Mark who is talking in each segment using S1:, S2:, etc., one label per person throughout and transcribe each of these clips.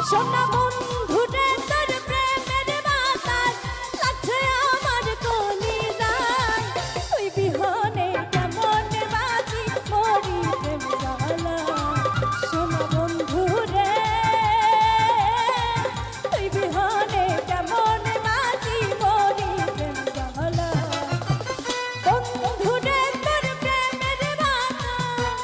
S1: সোনা বন্ধু রে তোর প্রেমের বাতাস লাগছে আমার কলিজায় তুই বিহনে কেমন বাঁচি মরি প্রেম জ্বালা সোনা বন্ধু রে তুই বিহনে কেমন বাঁচি মরি প্রেম জ্বালা বন্ধু রে তোর প্রেমের বাতাস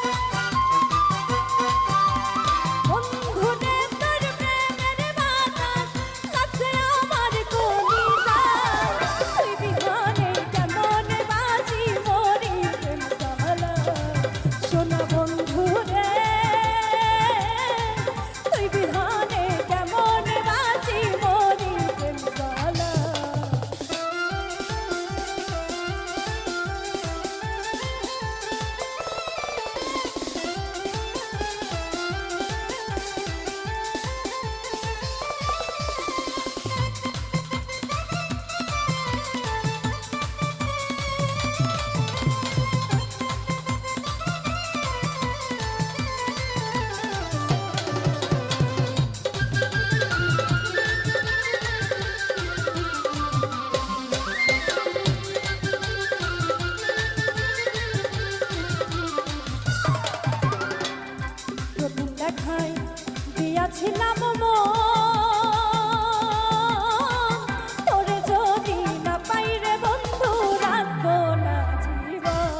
S1: বন্ধু রে তোর প্রেমের বাতাস লাগছে আমার কলিজায় তুই বিহনে কেমন বাঁচি মরি প্রেম জ্বালা সোনা বন্ধু রে তুই বিহনে কেমন বাঁচি মরি প্রেম জ্বালা প্রথম দেখায় দিয়াছিলাম তোরে যদি না পাই রে বন্ধু রাখবো না জীবন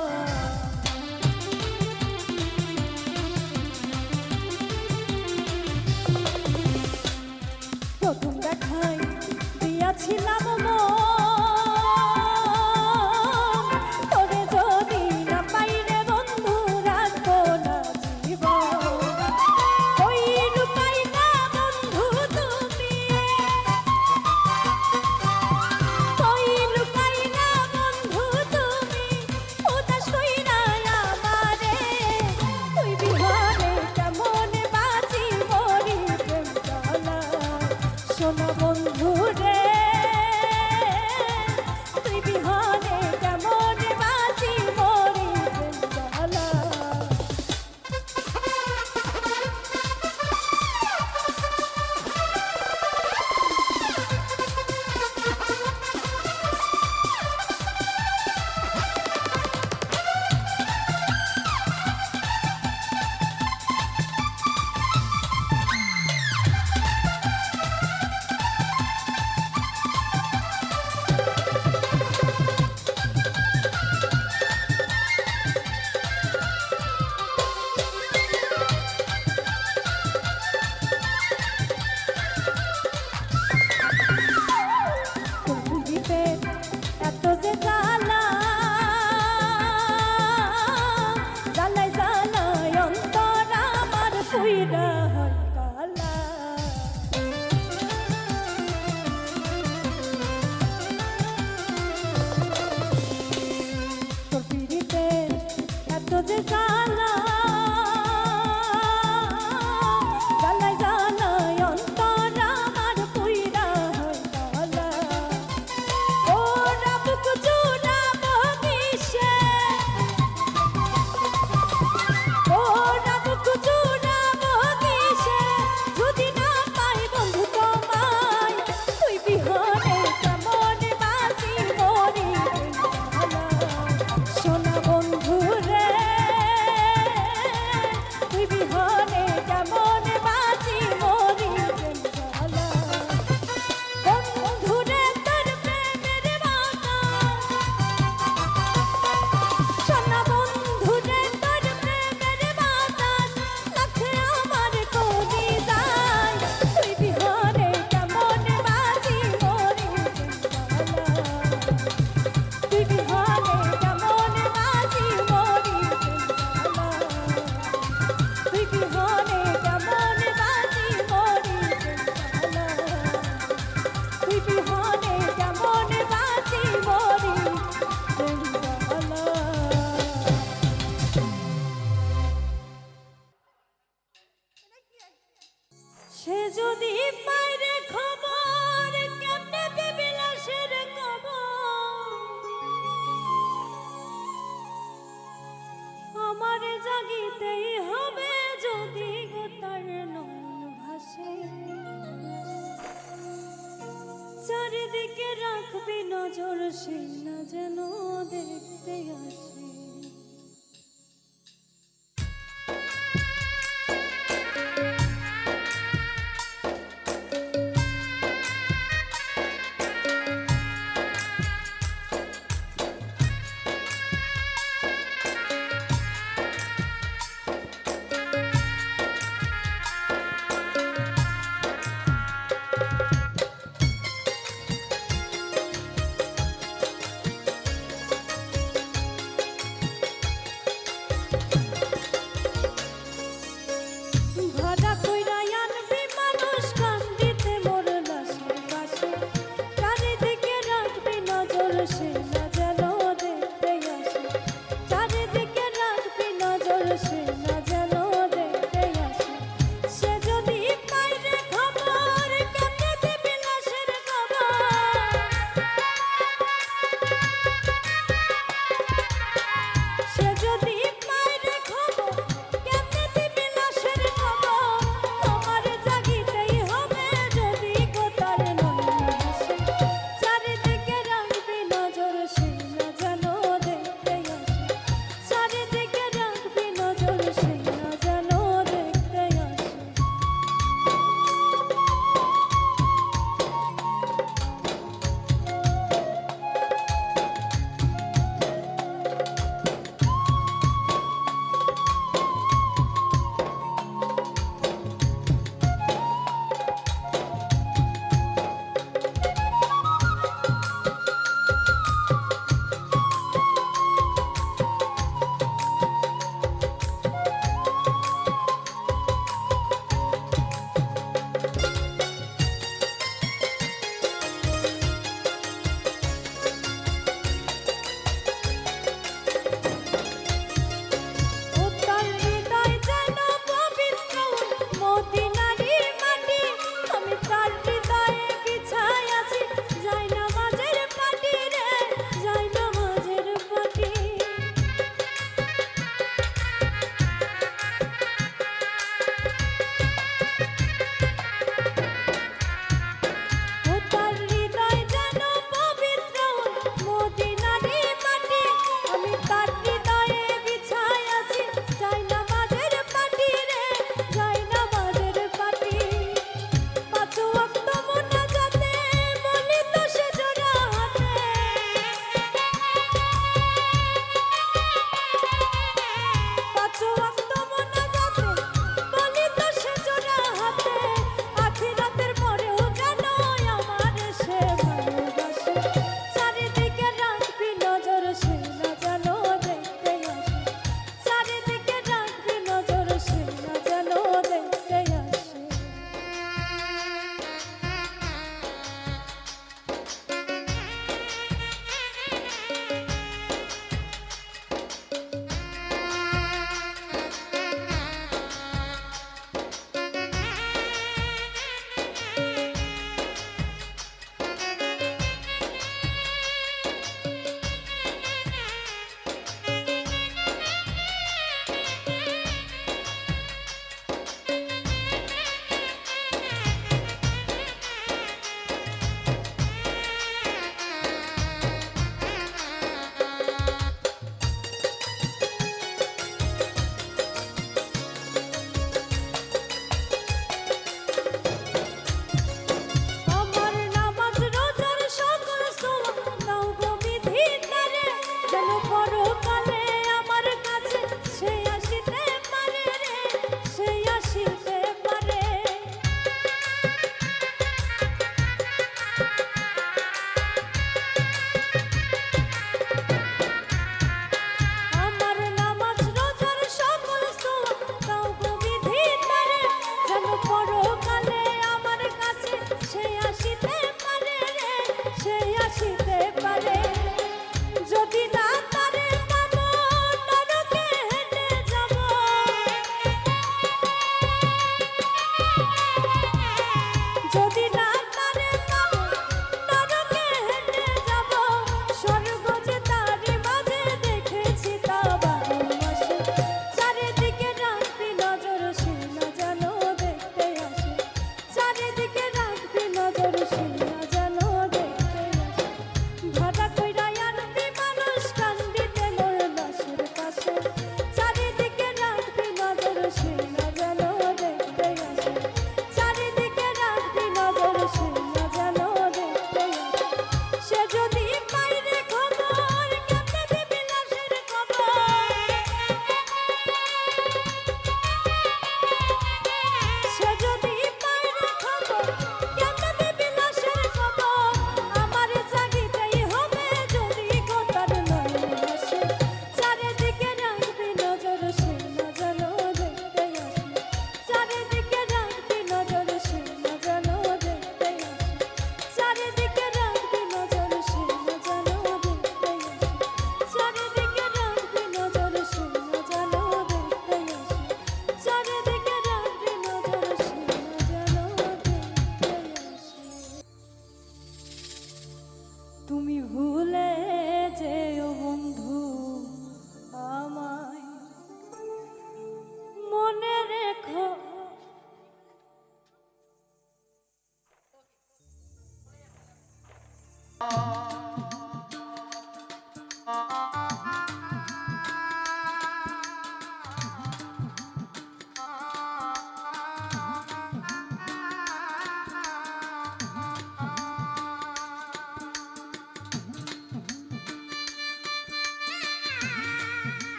S1: প্রথম দেখায় দিয়াছিলাম তোরে যদি না পাই রে বন্ধু রাখবো না জীবন ওই রূপাই না বন্ধু তুমি ওই রূপাই না বন্ধু তুমি উদাস কইরা আমারে তুই বিহনে কেমন বাঁচি মরি প্রেম জ্বালা সোনা বন্ধু রে তুই বিহনে কেমন বাঁচি মরি প্রেম জ্বালা কুলদীপে এত যে জ্বালা জ্বালাই জ্বালাই অন্তর আমার পুইরা হয় কালা তোর পিড়িতে এত যে জ্বালা জ্বালাই জ্বালাই অন্তর আমার পুইরা হয় কালা ওরা বুক জুড়াবো কিসে ওরা বুক জুড়াবো কিসে যদি না পাই বন্ধু তোমায় তুই বিহনে কেমন বাঁচি মরি প্রেম জ্বালা সোনা বন্ধু রে তুই বিহনে কেমন বাঁচি মরি প্রেম জ্বালা বন্ধু রে তোর প্রেমের বাতাস সোনা বন্ধু রে তোর প্রেমের বাতাস লাগছে আমার কলিজায় তুই বিহনে কেমন বাঁচি মরি প্রেম জ্বালা তুই বিহনে কেমন বাঁচি মরি প্রেম জ্বালা তুই বিহনে কেমন বাঁচি মরি প্রেম জ্বালা তুই বিহনে কেমন বাঁচি মরি প্রেম জ্বালা সে যদি পায় রে খবর কেমনে দেবে লাশের কবর আমার জাগিতেই হবে যদি গো তার নয়ন ভাসে যেদিকে রাখবি নজর সে না যেন দেখতে আসে।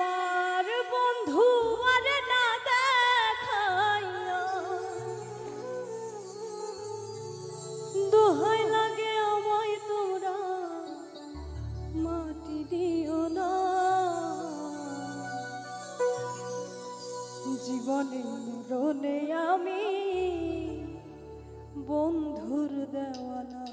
S1: আমার বন্ধু আরে না দেখাইয়া দোহাই লাগে আমায় তোরা মাটি দিও না জীবনে মরণে আমি বন্ধুর দেওয়ানা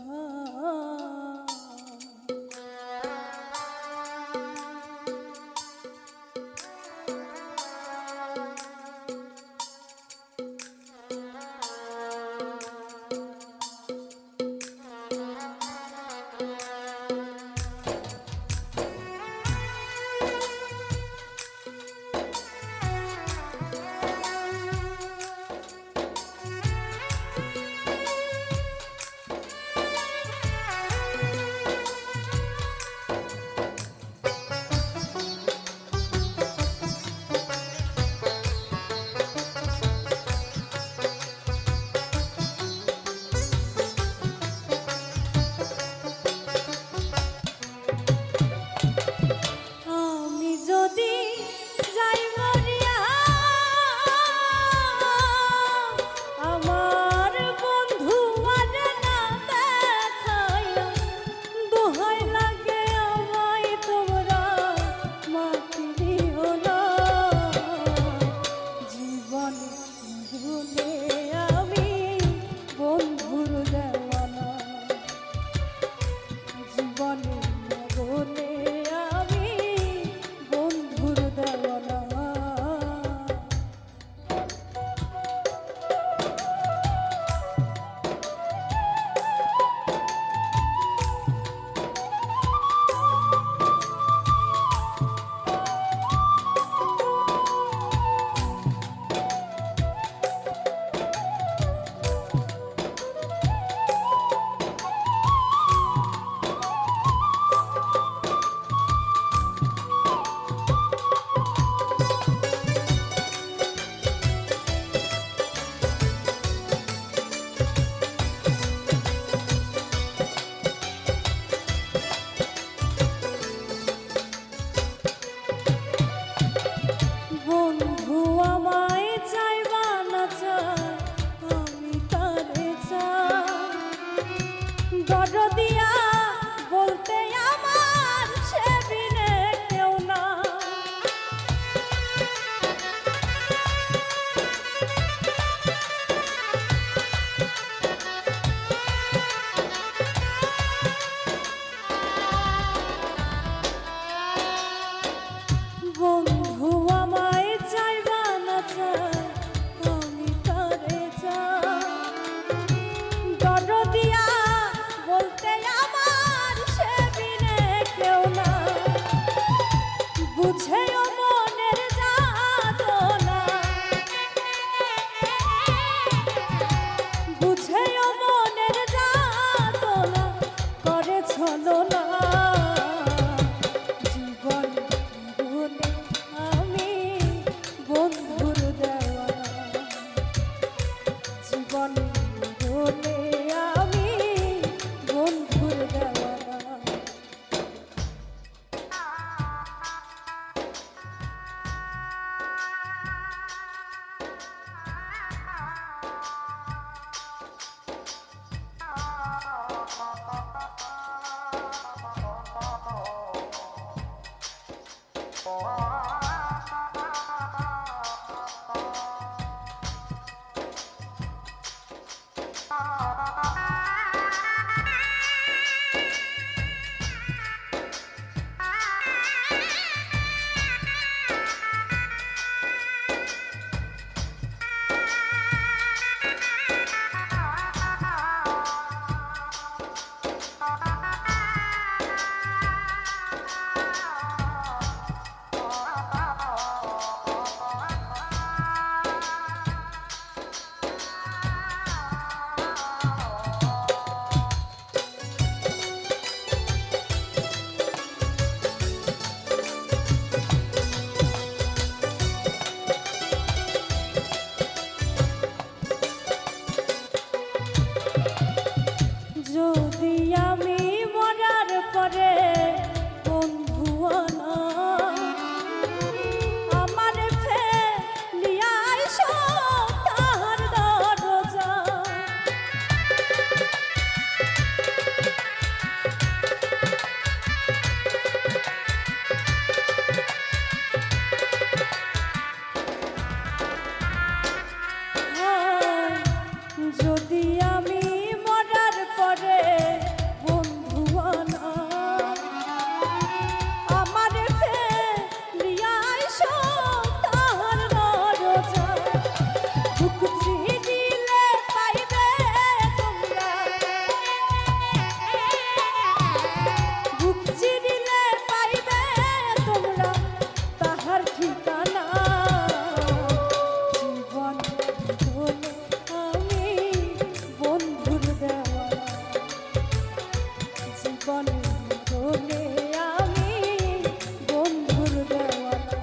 S1: যদি আমি মরার পরে বন্ধু আনা আমার ফেলিয়া আইসো তাহার দরজা বুক চিরিলে পাইবে তোমরা বুক চিরিলে পাইবে তোমরা তাহার ঠিকানা জীবন বলে আমি বন্ধুর দেওয়ানা জীবন বলে আমি বন্ধুর দেওয়ানা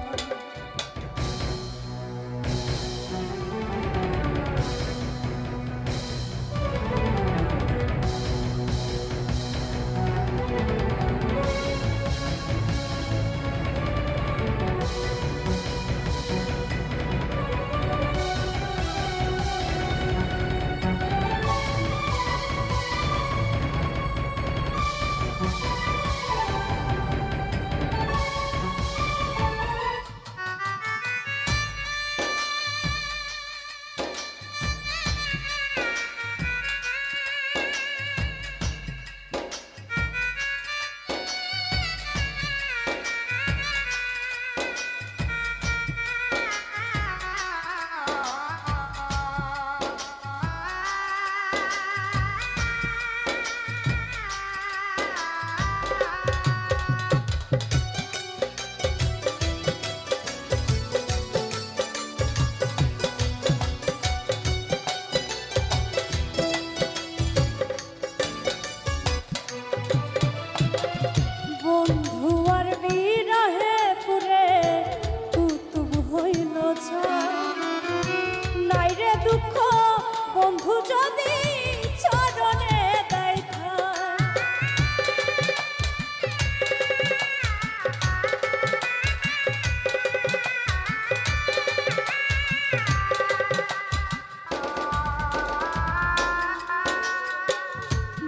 S1: বন্ধু আর বিরহে পুরে কুতুব হইল নাই রে দুঃখ বন্ধু যদি চরণে দেয়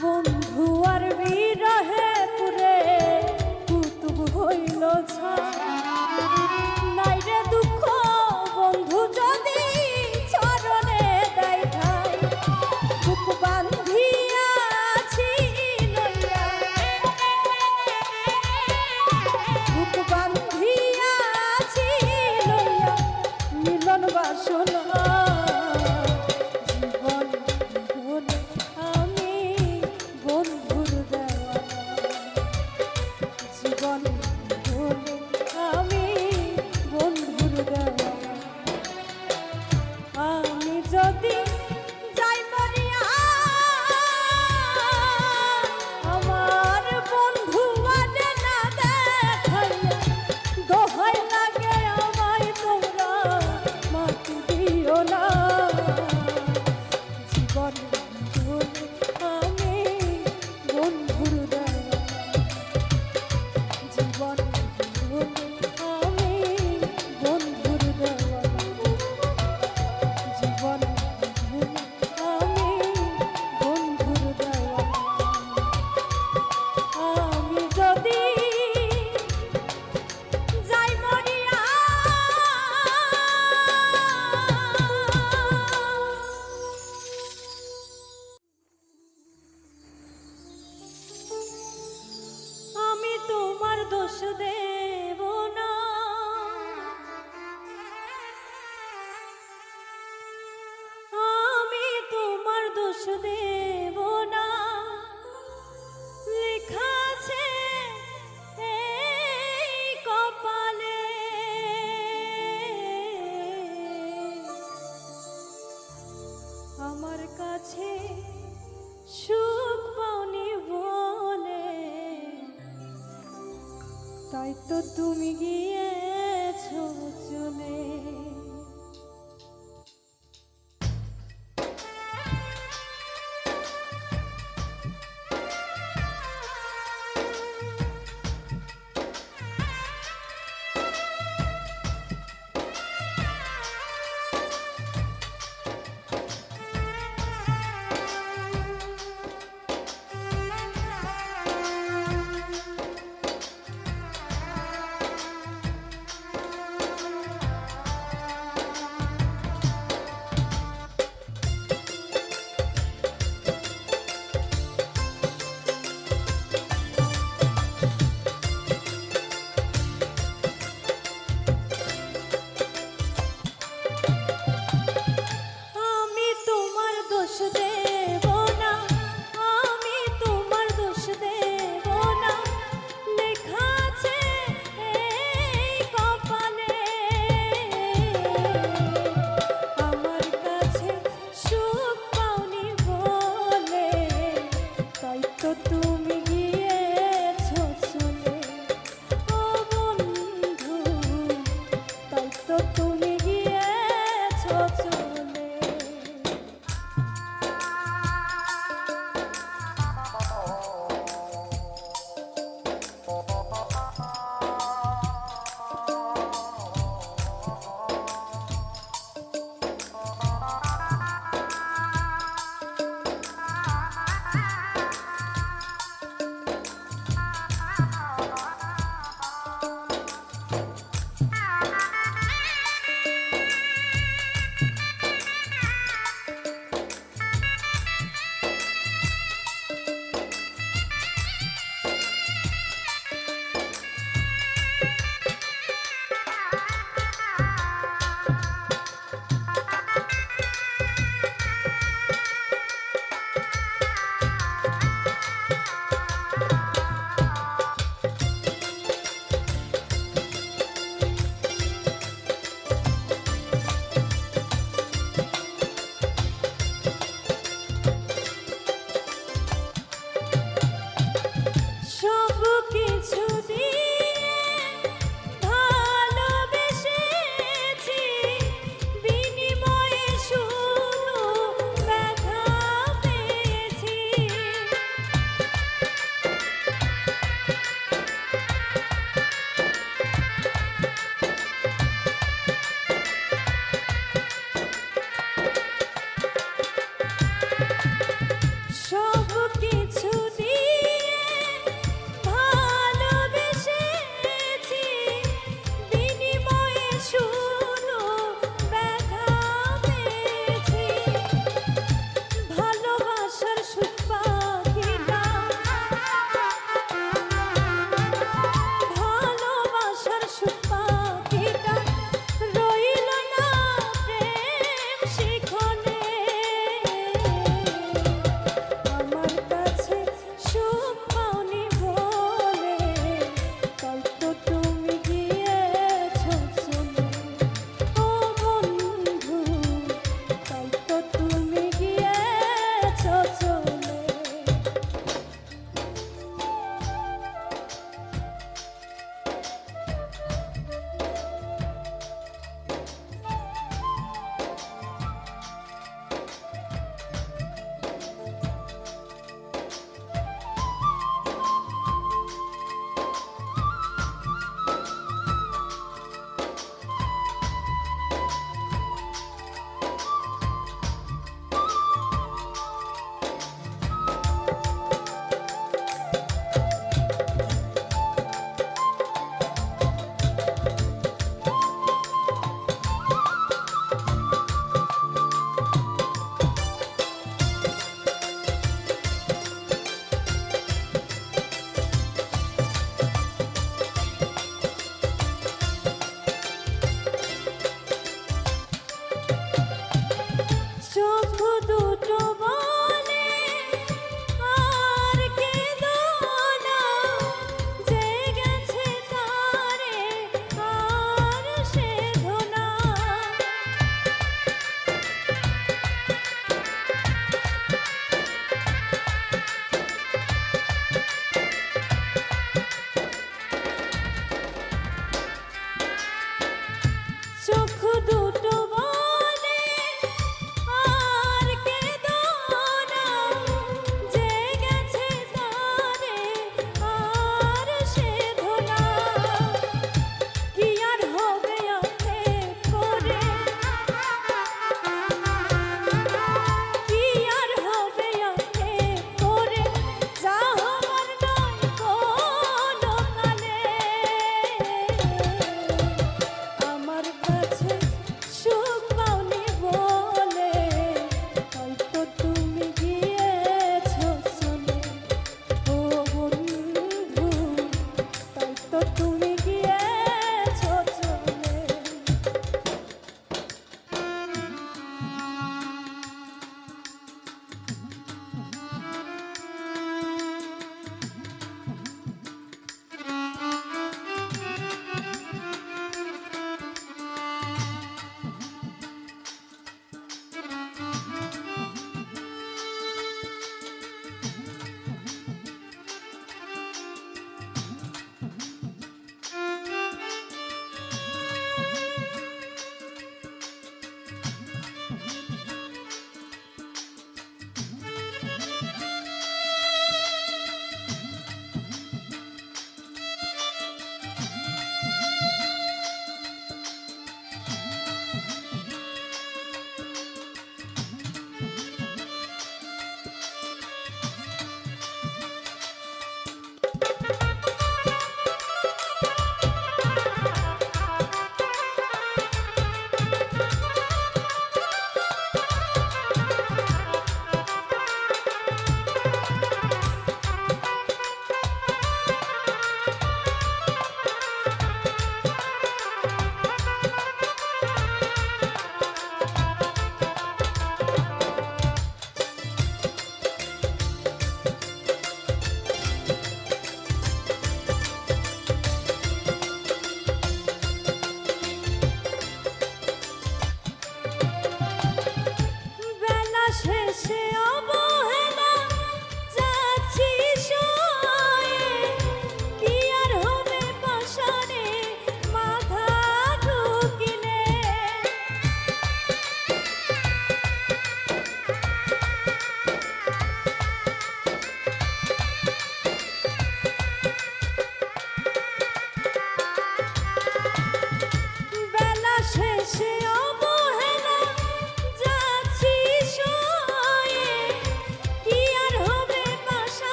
S1: বন্ধু আর বিরহে পুরে কুতুব হইল নাই রে দুঃখ বন্ধু যদি চরণে দেয় ঠাই বুক বান্ধিয়া আছি লইয়া বুক বান্ধিয়া আছি লইয়া মিলন বাসনা জীবন বলে আমি বন্ধুর দেওয়ানা জীবন বলে আমি বন্ধুর দেওয়ানা আমি যদি যাই মরিয়া আমার বন্ধু আর না দেখাইয়া দোহাই লাগে আমায় তোমরা মাটি দিও না জীবন বলে আমি বন্ধুর দেওয়ানা জীবন বলে আমি বন্ধুর দেওয়ানা জীবন বলে আমি বন্ধুর দেওয়ানা আমি যদি যাই মরিয়া আমি তোমার দোষ দেব না আমি তোমার দোষ দেব না লেখা আছে এই কপালে আমার কাছে সুখ পাওনি বলে তাই তো তুমি গিয়েছো চলে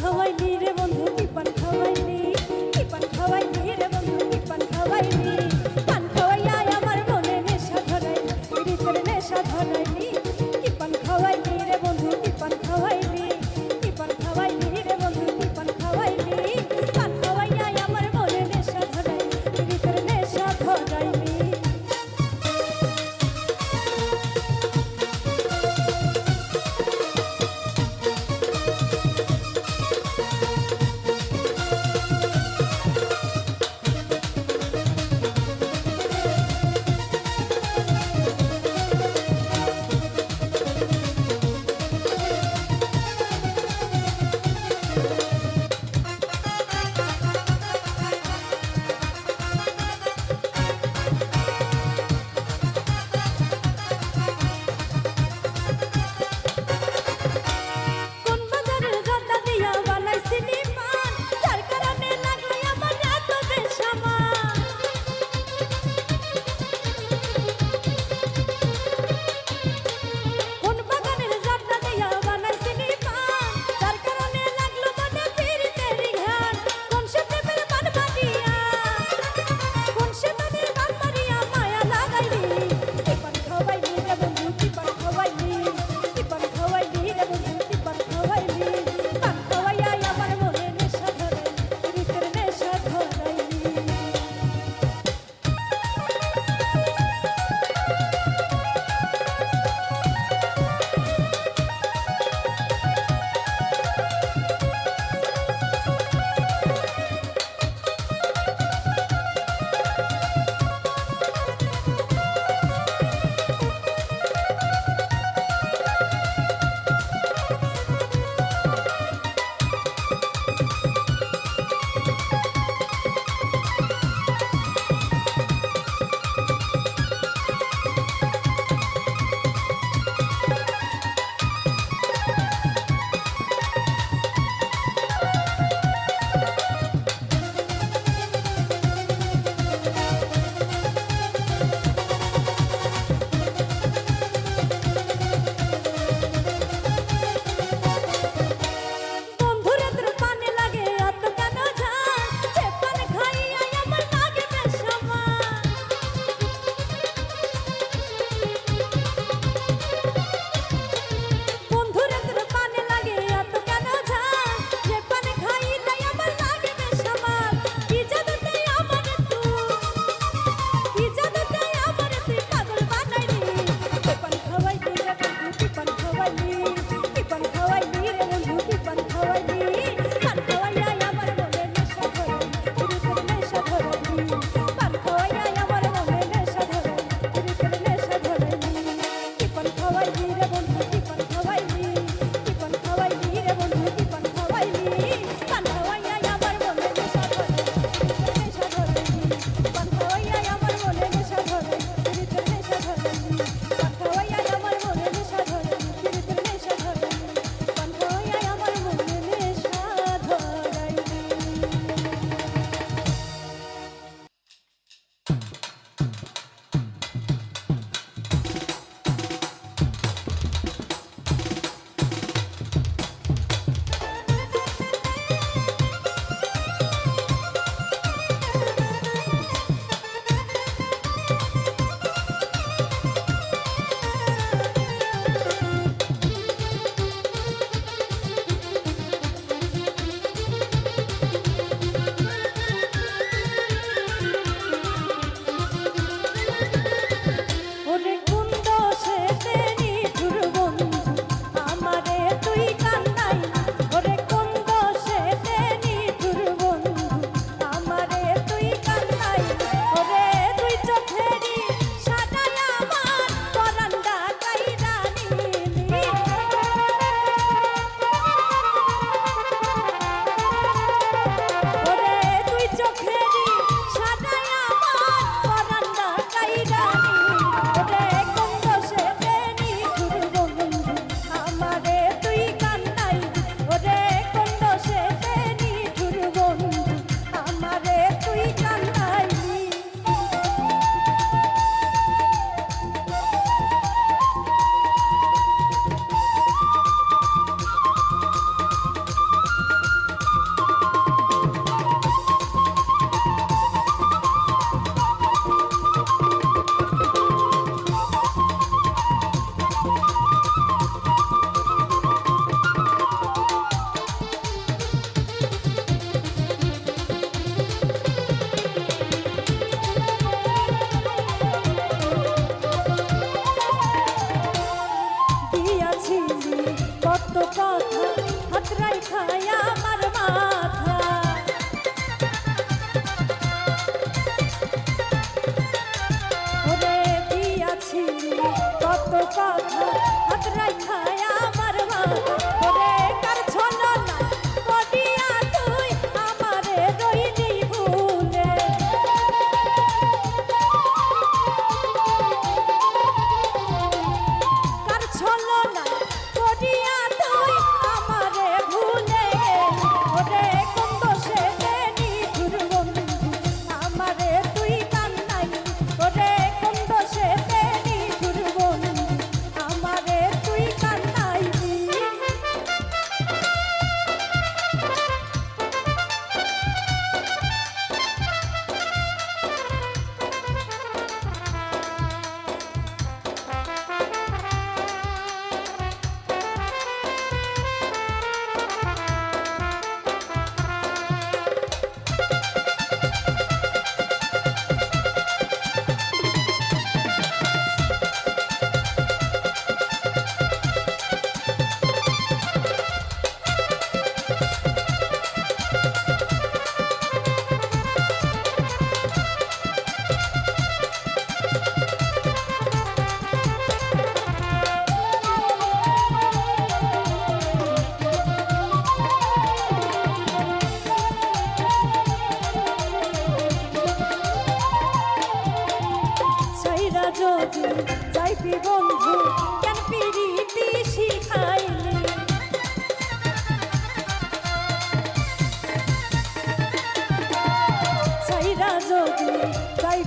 S1: খাওয়াইলি রে বন্ধু কি পান খাওয়াইলি, কি পান খাওয়াইলি রে বন্ধু কি পান খাওয়াইলি, পান খাওয়াইয়া আমার মনে নেশা ধরাইলি, হৃদয়ের নেশা ধরাইলি, কি পান খাওয়াইলি রে বন্ধু কি পান খাওয়াইলি, কি পান খাওয়াইলি রে বন্ধু কি পান খাওয়াইলি, পান খাওয়াইয়া আমার মনে নেশা ধরাইলি, হৃদয়ের নেশা ধরাইলি।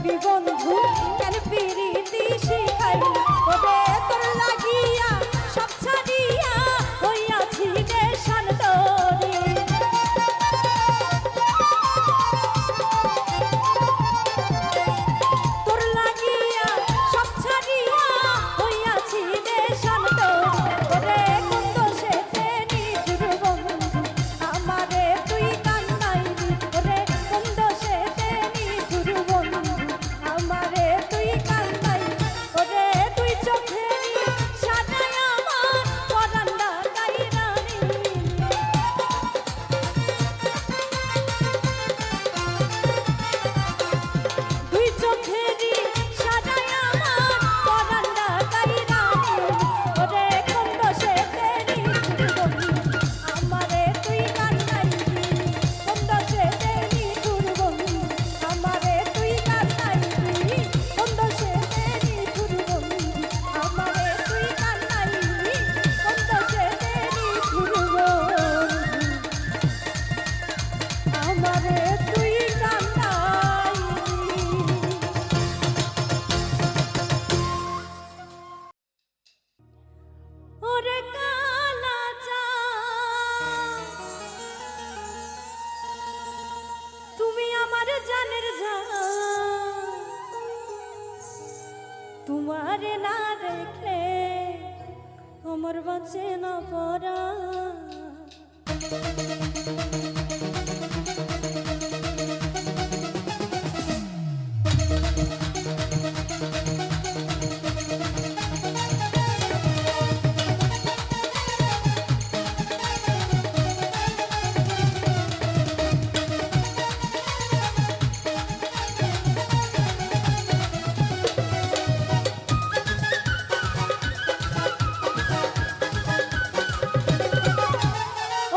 S1: করবি বন্ধু কেন পিরিতি শিখাইলি ওরে তোর লাগিয়া সব ছাড়িয়া হইয়াছি দেশান তোরে তোর লাগিয়া সব ছাড়িয়া হইয়াছি দেশান তোরে ওরে কোন দোষেতে নিঠুর বন্ধু আমারে তুই কান্দাইলি ওরে কোন দোষেতে নিঠুর বন্ধু আমারে তুই কান্দাইলি ওরে তুই চোখেরই সাজায় আমার পরান্ডা কাইরা নিলি দুই চোখেরই সাজায় আমার পরান্ডা কাইরা নিলি ওরে কোন দোষেতে নিঠুর বন্ধু আমারে তুই কান্দাইলি কোন দোষেতে নিঠুর বন্ধু আমারে তুই কান্দাইলি কোন দোষেতে নিঠুর বন্ধু আমারে তুই কান্দাইলি কোন দোষেতে নিঠুর বন্ধু আমারে তুই কান্দাইলি ওরে কালা তুমি আমার জানের জান তোমারে না দেখলে আমার বাঁচে না পড়া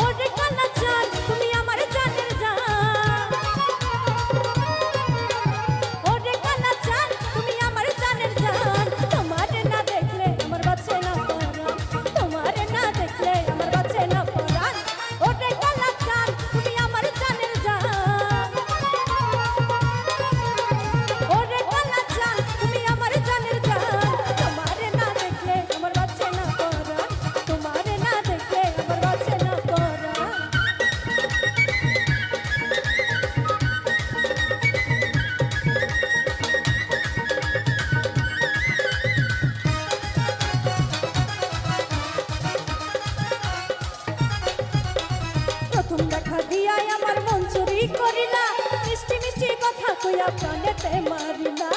S1: ওরে কালা চাঁদ তুমি আমার জানের জান ওরে কালা চাঁদ তুমি আমার জানের জান তোমারে না দেখলে আমার বাঁচে না পরাণ তোমারে না দেখলে আমার বাঁচে না পরাণ ওরে কালা চাঁদ তুমি আমার জানের জান ওরে কালা চাঁদ তুমি আমার জানের জান তোমারে না দেখলে আমার বাঁচে না পরাণ তোমারে না দেখলে আমার বাঁচে না পরাণ প্রথম দেখা দিয়াই আমার মন চুরি করিলা মিষ্টি মিষ্টি কথা কইয়া প্রাণেতে মারিলা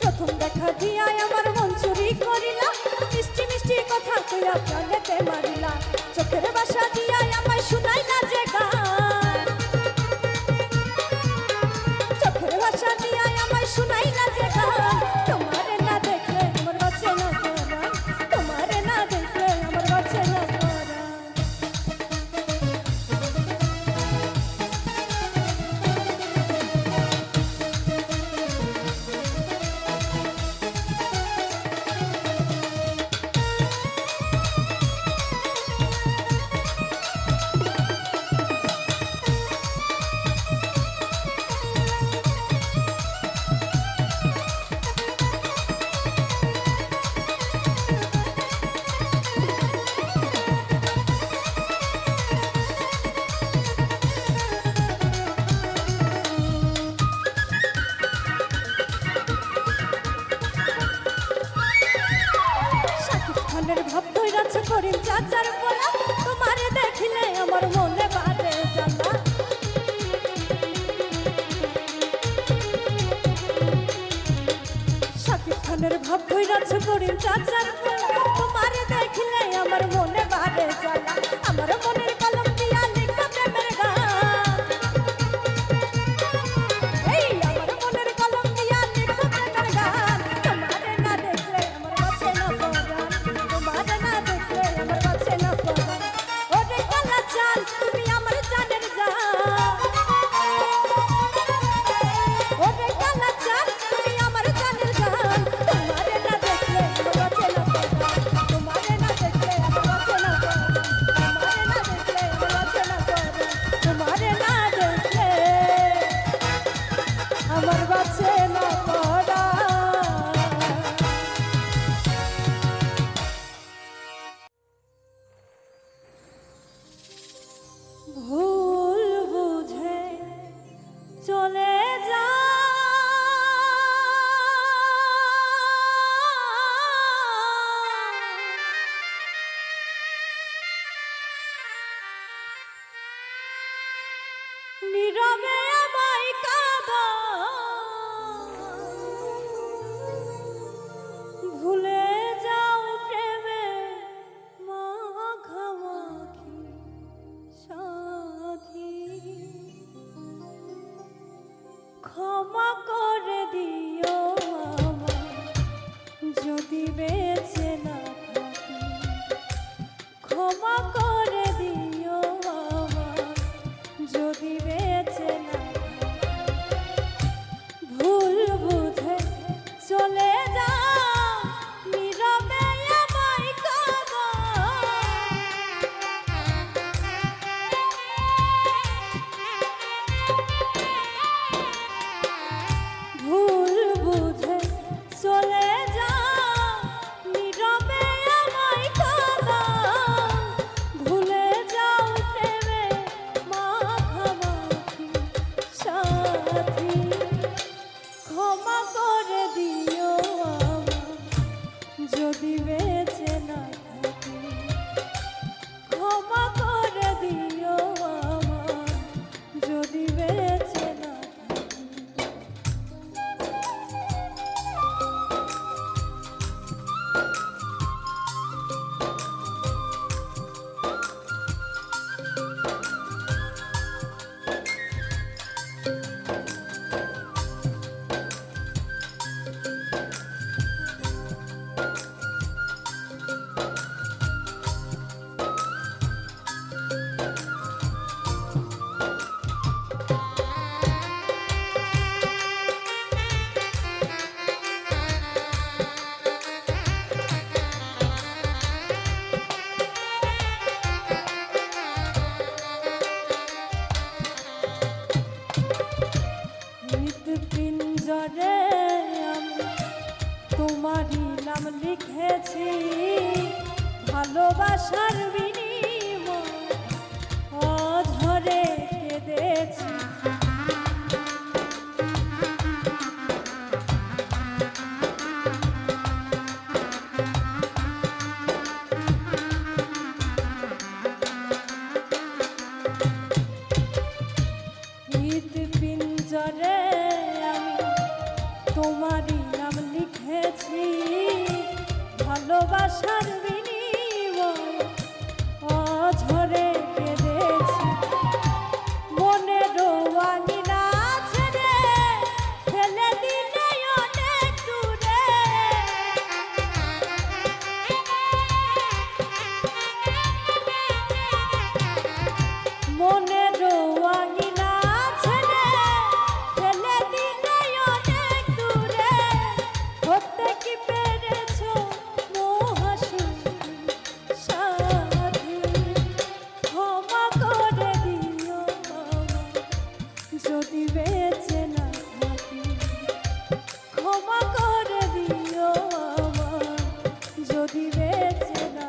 S1: প্রথম দেখা দিয়াই আমার মন চুরি করিলা মিষ্টি মিষ্টি কথা কইয়া প্রাণেতে মারিলা চোখের বাসা দিয়াই আমায় শুনাইলা যে গান চোখের ভাষা দিয়াই আমায় শুনাইলা যে গান তোমারে না দেখলে আমার বাঁচে না পরাণ তোমারে না দেখলে আমার বাঁচে না পরাণ শাকিব খানের ভাব ধইরাছে করিম চাচার পোলা তোমারে দেখিলে আমার মনে বাড়ে জ্বালা শাকিব খানের ভাব ধইরাছে করিম চাচার পোলা তোমারে দেখিলে আমার মনে বাড়ে জ্বালা আমার মনের কলম দিয়া লিখা প্রেমের গান এই আমার মনের কলম দিয়া লিখা প্রেমের গান তোমারে না দেখলে আমার বাঁচে না পরাণ তোমারে না দেখলে আমার বাঁচে না পরাণ ওরে কালা চাঁদ তুমি আমার জানের জান ওরে কালা চাঁদ তুমি আমার জানের জান তোমারে না দেখলে আমার বাঁচে না ক্ষমা করে দিও আমায় যদি বেঁচে না ভুল বুঝে চলে যাও নীরবে আমায় কাঁদাও ভুল বুঝে চলে যাও নীরবে আমায় কাঁদাও ভুলে যাও প্রেমে মাখামাখি সাথী ক্ষমা করে দিও আমায় যদি বেঁচে না থাকি ক্ষমা করে দিও আমায় যদি বেঁচে না পিঞ্জরে আমি তোমারই নাম লিখেছি ভালোবাসার বিনিময় অঝরে কেঁদেছি পিঞ্জরে আমি তোমারই নাম লিখেছি ভালোবাসার বিনিময় অঝরে কেঁদেছি মনের আঙিনা ছেড়ে ফেলে দিলে অনেক দূরে মনের আঙিনা যদি বেঁচে না থাকি ক্ষমা করে দিও আমায় যদি বেঁচে না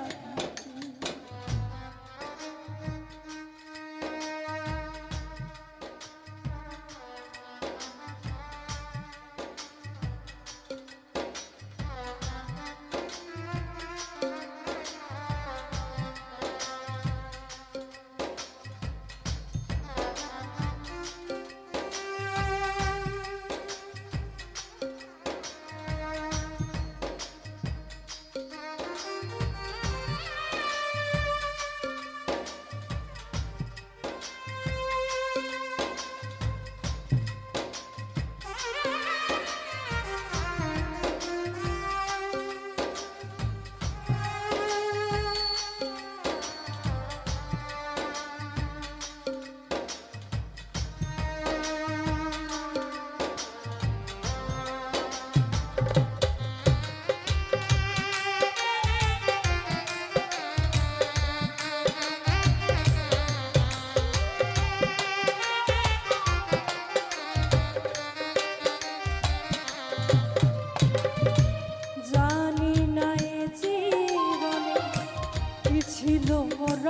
S1: ছিল মোর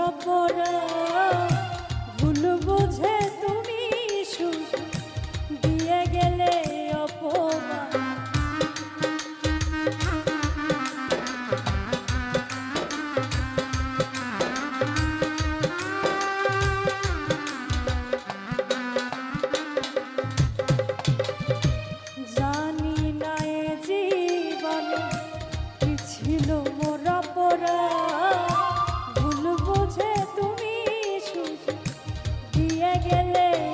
S1: ভুল বুঝে তুমি শুধু দিয়ে গেলে অপমান জানি না এ জীবনে কি ছিল মোর ভুল বুঝে তুমি শুধু দিয়ে গেলে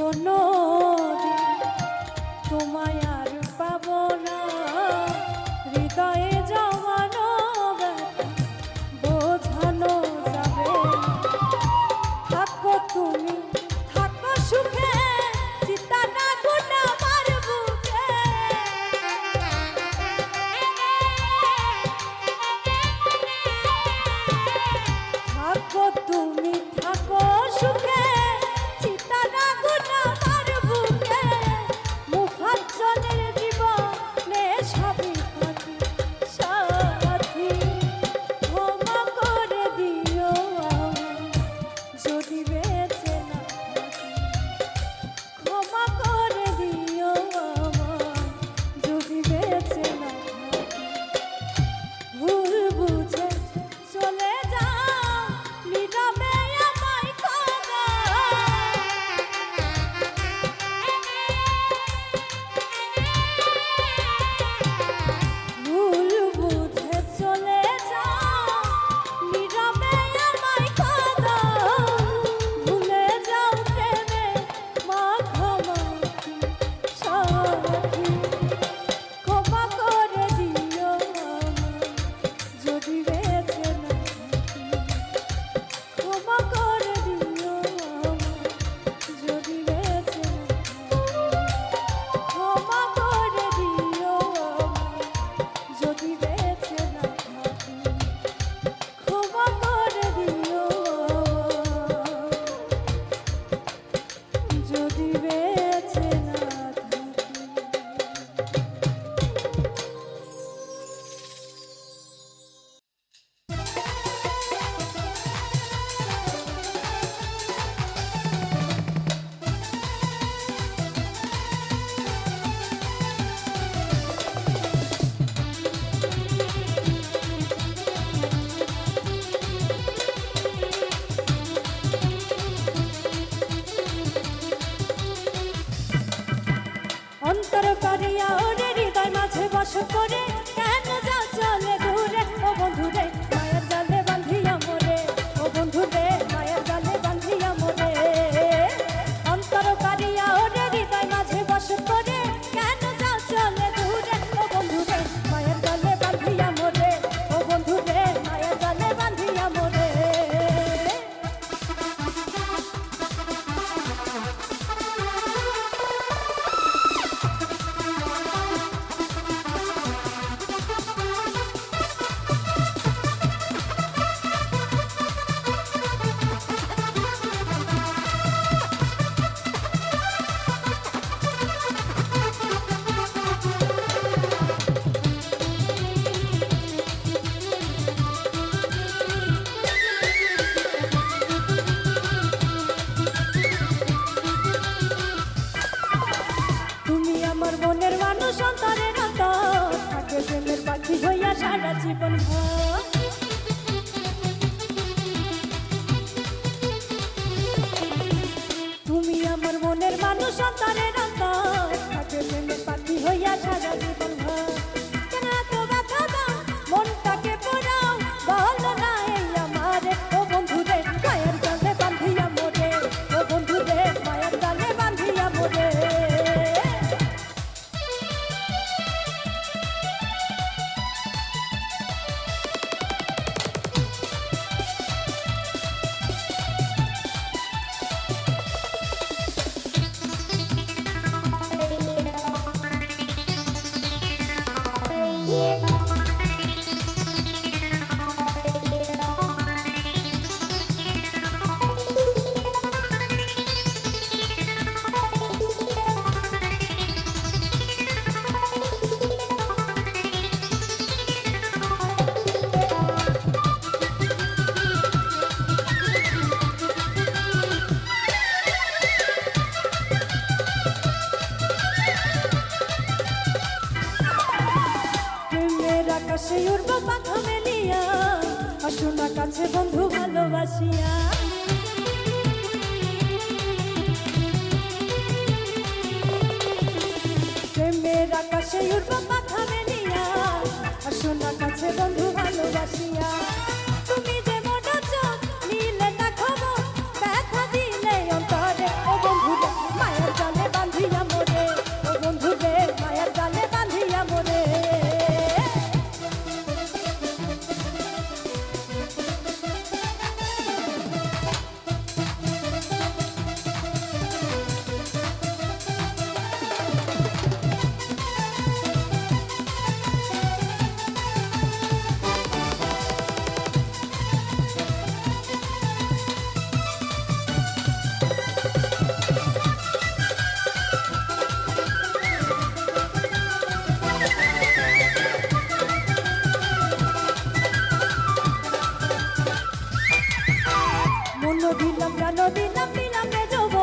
S1: কোনো তোমায় আর পাবো না, হৃদয়ে জমানো ব্যথা বোঝানো যাবে না। থাকো তুমি থাকো সুখে, চিন্তা না গুণ আমার বুকে। থাকো তুমি থাকো সুখে, চিন্তা না গুণ আমার বুকে। মুখাজ্জলের জীবনে সবই থাকি সাথী, ক্ষমা করে দিও যদি বেঁচে না থাকি। ক্ষমা করে দিও যদি বেঁচে না থাকি। ভুল বুঝে চলে যাও নীরবে আমায় কাঁদাও। ভুল বুঝে চলে যাও নীরবে আমায় কাঁদাও। ভুলে যাও প্রেমে মাখামাখি সাথী, ক্ষমা করে দিও যদি বেঁচে না থাকি। ক্ষমা করে দিও যদি বেঁচে না থাকি। ক্ষমা করে দিও যদি বেঁচে না থাকি। ক্ষমা করে দিও যদি বেঁচে না অন্তর করিয়া ওরে হৃদয় মাঝে বস করে, কেন যা চলে দূরে ও বন্ধুরে মায়ের জালে বাঁধিয়া মোরে। ও বন্ধুরে মায়ের জালে বাঁধিয়া মোরে। অন্তর করিয়া ওরে হৃদয় মাঝে বস করে, কেন যা চলে দূরে ও বন্ধুরে মায়ের জালে বাঁধিয়া মোরে। ও বন্ধুরে মায়ের জালে বাঁধিয়া মোরে। তুমি আমার মনের মানুষ, অন্তরের অন্তর থাকে প্রেমের পাখি হইয়া সারা জীবন ভর। তুমি আমার মনের মানুষ, অন্তরের অন্তর থাকে প্রেমের পাখি হইয়া সারা জীবন ভর। কেন এত ব্যথা দাও মনটাকে পোড়াও, বলো না এই আমারে। ও বন্ধুরে মায়ের জালে বাঁধিয়া মোরে। ও বন্ধুরে মায়ের জালে বাঁধিয়া মোরে। আকাশে উড়ব পাখা মেলিয়া, আসো না কাছে বন্ধু ভালোবাসিয়া। প্রেমের আকাশে উড়ব পাখা মেলিয়া, আসো না কাছে বন্ধু ভালোবাসিয়া। তুমি যে মনে চোখ নীলে দেখো ব্যথা দিলে অন্তরে। ও বন্ধু মায়ের দিলাম প্রাণ দিলাম দিলাম রে যৌব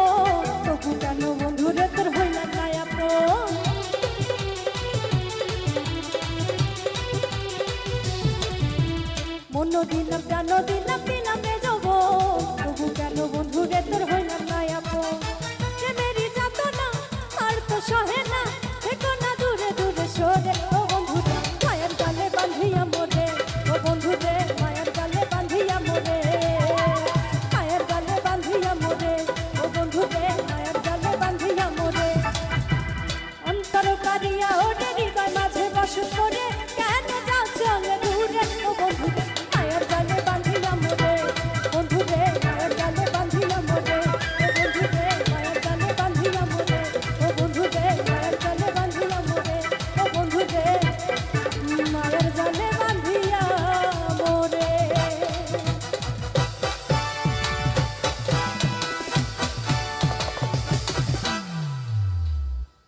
S1: তবু কেন বন্ধুরে তোর হইলাম না আপন মন দিলাম প্রাণ দিলাম দিলাম